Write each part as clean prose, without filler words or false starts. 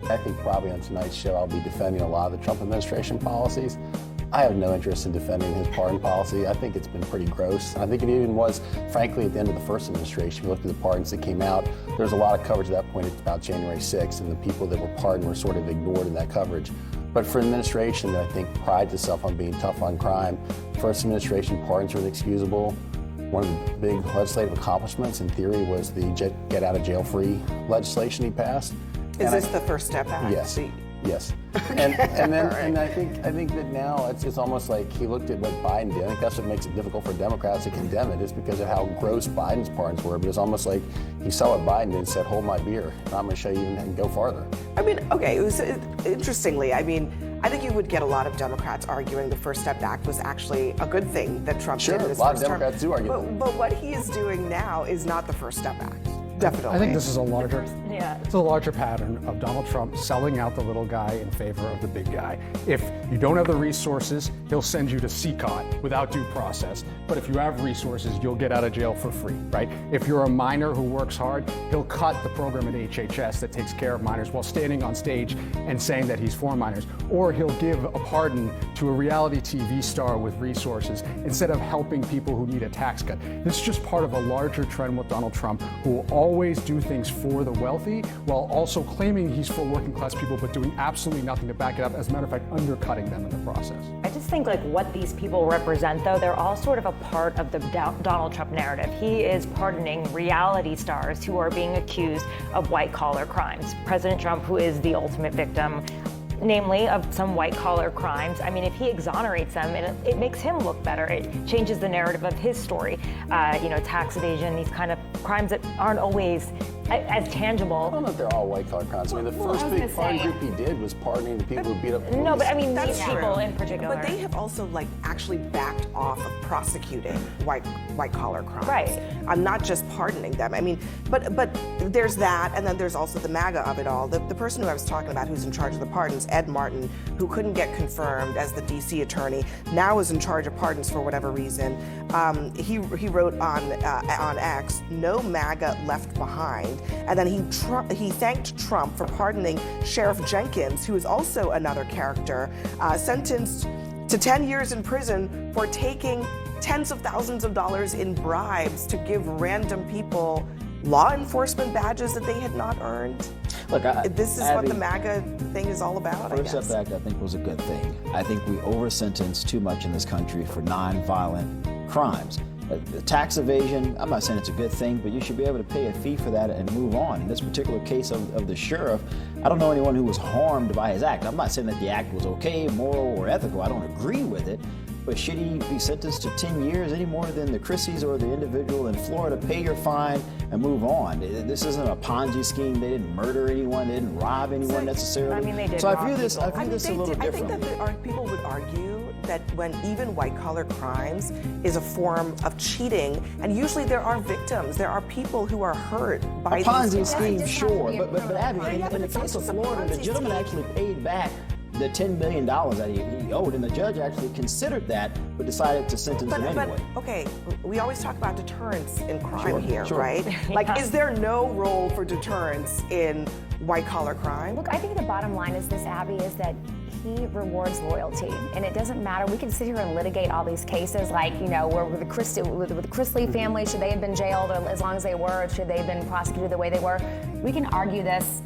I think probably on tonight's show I'll be defending a lot of the Trump administration policies. I have no interest in defending his pardon policy. I think it's been pretty gross. I think it even was, frankly, at the end of the first administration. If you looked at the pardons that came out, there was a lot of coverage at that point about January 6th, and the people that were pardoned were sort of ignored in that coverage. But for an administration that I think prides itself on being tough on crime, first administration pardons are inexcusable. One of the big legislative accomplishments, in theory, was the get out of jail free legislation he passed. Is this the First Step Act? Yes. Yes, and I think that now it's almost like he looked at what Biden did. I think that's what makes it difficult for Democrats to condemn it, is because of how gross Biden's pardons were. But it's almost like he saw what Biden did and said, "Hold my beer, and I'm going to show you and go farther." I mean, okay. Interestingly, I think you would get a lot of Democrats arguing the First Step Act was actually a good thing that Trump did in his first term. Sure, a lot of Democrats do argue. But what he is doing now is not the First Step Act. Definitely. I think this is a larger pattern of Donald Trump selling out the little guy in favor of the big guy. If you don't have the resources, he'll send you to CCOT without due process. But if you have resources, you'll get out of jail for free, right? If you're a minor who works hard, he'll cut the program at HHS that takes care of minors while standing on stage and saying that he's for minors. Or he'll give a pardon to a reality TV star with resources instead of helping people who need a tax cut. This is just part of a larger trend with Donald Trump, who will always do things for the wealthy while also claiming he's for working class people, but doing absolutely nothing to back it up. As a matter of fact, undercutting them in the process. I just think like what these people represent, though, they're all sort of a part of the Donald Trump narrative. He is pardoning reality stars who are being accused of white-collar crimes. President Trump, who is the ultimate victim, namely of some white-collar crimes. I mean, if he exonerates them, it makes him look better. It changes the narrative of his story. Tax evasion, these kind of crimes that aren't always as tangible. I don't know if they're all white-collar crimes. I mean, the first big pardon group he did was pardoning the people who beat up police. No, but I mean, That's these people in particular. But they have also actually backed off of prosecuting white-collar crimes. Right. I'm not just pardoning them. I mean, but there's that, and then there's also the MAGA of it all. The person who I was talking about, who's in charge of the pardons, Ed Martin, who couldn't get confirmed as the D.C. attorney, now is in charge of pardons for whatever reason. He wrote on X, "No MAGA left behind," and then he thanked Trump for pardoning Sheriff Jenkins, who is also another character, sentenced to 10 years in prison for taking tens of thousands of dollars in bribes to give random people law enforcement badges that they had not earned. Look, this is what the MAGA thing is all about, I guess. First Step Act, I think, was a good thing. I think we over-sentence too much in this country for non-violent crimes. Tax evasion, I'm not saying it's a good thing, but you should be able to pay a fee for that and move on. In this particular case of the sheriff, I don't know anyone who was harmed by his act. I'm not saying that the act was okay, moral, or ethical. I don't agree with it. But should he be sentenced to 10 years any more than the Christies or the individual in Florida? Pay your fine and move on. This isn't a Ponzi scheme. They didn't murder anyone. They didn't rob anyone necessarily. I mean, they did. So I view this a little different. I think that people would argue that when even white-collar crimes is a form of cheating, and usually there are victims, there are people who are hurt by a Ponzi these scheme, sure. But Abby, in the case of Florida, the gentleman actually paid back the $10 million that he owed, and the judge actually considered that, but decided to sentence him anyway. But, okay, we always talk about deterrence in crime here, sure. right? Is there no role for deterrence in white-collar crime? Look, I think the bottom line is this, Abby, is that he rewards loyalty, and it doesn't matter. We can sit here and litigate all these cases, where with the Chrisley family, should they have been jailed as long as they were, or should they have been prosecuted the way they were? We can argue this,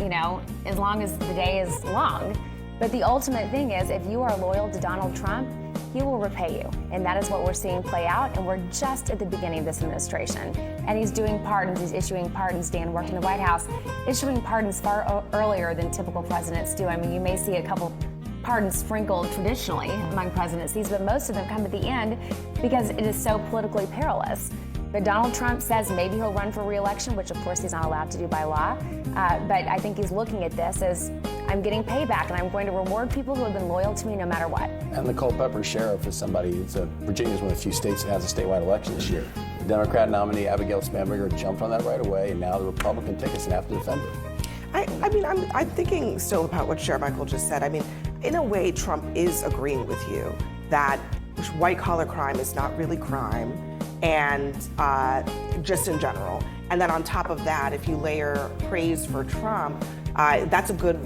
as long as the day is long. But the ultimate thing is, if you are loyal to Donald Trump, he will repay you. And that is what we're seeing play out. And we're just at the beginning of this administration. And he's doing pardons, he's issuing pardons. Dan worked in the White House, issuing pardons far earlier than typical presidents do. I mean, you may see a couple pardons sprinkled traditionally among presidencies, but most of them come at the end because it is so politically perilous. But Donald Trump says maybe he'll run for re-election, which of course he's not allowed to do by law. But I think he's looking at this as, I'm getting payback and I'm going to reward people who have been loyal to me no matter what. And the Culpeper sheriff is somebody, Virginia is one of the few states that has a statewide election this year. The Democrat nominee, Abigail Spanberger, jumped on that right away, and now the Republican ticket's going to have to defend it. I'm thinking still about what Sheriff Michael just said. I mean, in a way, Trump is agreeing with you that white-collar crime is not really crime, and just in general. And then on top of that, if you layer praise for Trump, that's a good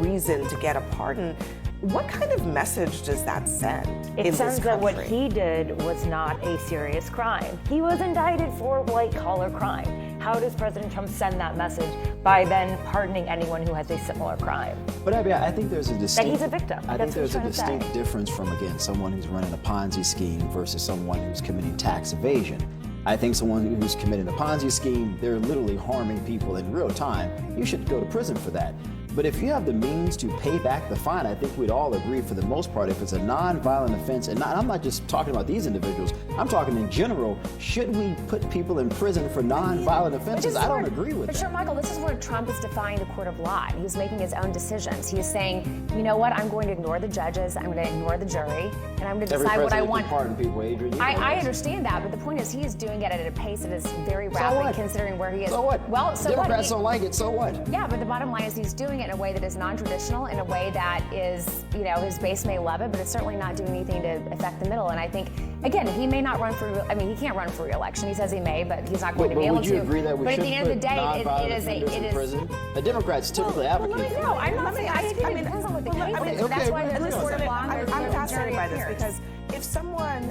reason to get a pardon. What kind of message does that send in It this sends that what country? he did was not a serious crime. He was indicted for white-collar crime. How does President Trump send that message? By then pardoning anyone who has a similar crime. But Abby, I think there's a distinct. he's a victim. I That's think what there's a he's trying to distinct say. difference from, again, someone who's running a Ponzi scheme versus someone who's committing tax evasion. I think someone who's committing a Ponzi scheme, they're literally harming people in real time. You should go to prison for that. But if you have the means to pay back the fine, I think we'd all agree for the most part, if it's a non-violent offense, and I'm not just talking about these individuals, I'm talking in general, should we put people in prison for non-violent offenses? I don't agree with But that. sure, Michael, this is where Trump is defying the court of law. He's making his own decisions. He is saying, you know what, I'm going to ignore the judges, I'm going to ignore the jury, and I'm going to Every decide what I president want. can pardon people, Adrian. You know I this. understand that, but the point is he is doing it at a pace that is very So rapid what? considering where he is. So what? Well, so Democrats what? don't like it, so what? Yeah, but the bottom line is he's doing it in a way that is non-traditional, in a way that is, you know, his base may love it, but it's certainly not doing anything to affect the middle. And I think, again, he may not run for, he can't run for re-election. He says he may, but he's not going to be able would you to. agree that we but should at the end of the put day, non-violent it is offenders in a, prison? The Democrats typically advocate for No, that. I'm not saying. I think I it mean, depends on what the well, case I mean, is. So that's okay, why but there's this listen, sort of law. I'm fascinated by this because if someone,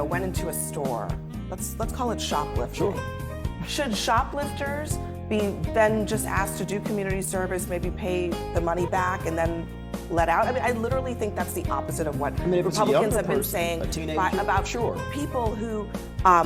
went into a store, let's call it shoplifting. Sure. Should shoplifters be then just asked to do community service, maybe pay the money back, and then let out? I mean, I literally think that's the opposite of what if it's a Republicans younger have been person, saying a teenager, about sure. people who. I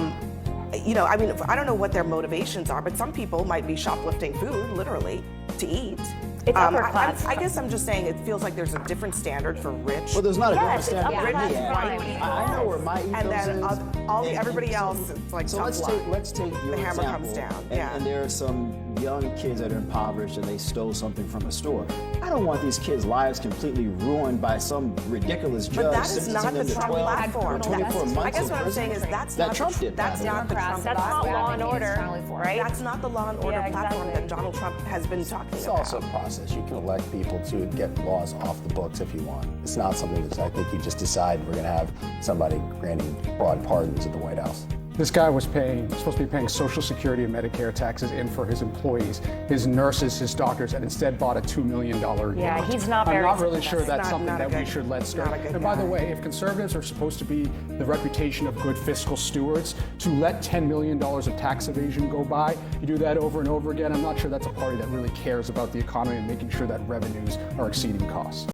mean, I don't know what their motivations are, but some people might be shoplifting food, literally, to eat. It's upper class. I guess I'm just saying it feels like there's a different standard for rich. Well, there's not a Yes, different it's standard upper for me. class Abby. crime. I know where my ethos and then is. everybody so- else, it's like So tough let's luck. take your The hammer example, comes down, and, yeah. and there are some young kids that are impoverished and they stole something from a store. I don't want these kids' lives completely ruined by some ridiculous judge But that is sentencing not them the to Trump 12 platform. or 24 months I guess in what I'm prison. saying is that's That not Trump the, did, by that's the way. not the Trump That's not platform. law and order, right? That's not the law and order Yeah, platform exactly. that Donald Trump has been talking It's about. also a process. You can elect people to get laws off the books if you want. It's not something that I think you just decide we're going to have somebody granting broad pardons at the White House. This guy was supposed to be paying Social Security and Medicare taxes in for his employees, his nurses, his doctors, and instead bought a $2 million yacht. Yeah, he's not I'm very not really sure successful. that's something Not a that we good- should let not skirt. a good And by the guy. way, if conservatives are supposed to be the reputation of good fiscal stewards, to let $10 million of tax evasion go by, you do that over and over again, I'm not sure that's a party that really cares about the economy and making sure that revenues are exceeding costs.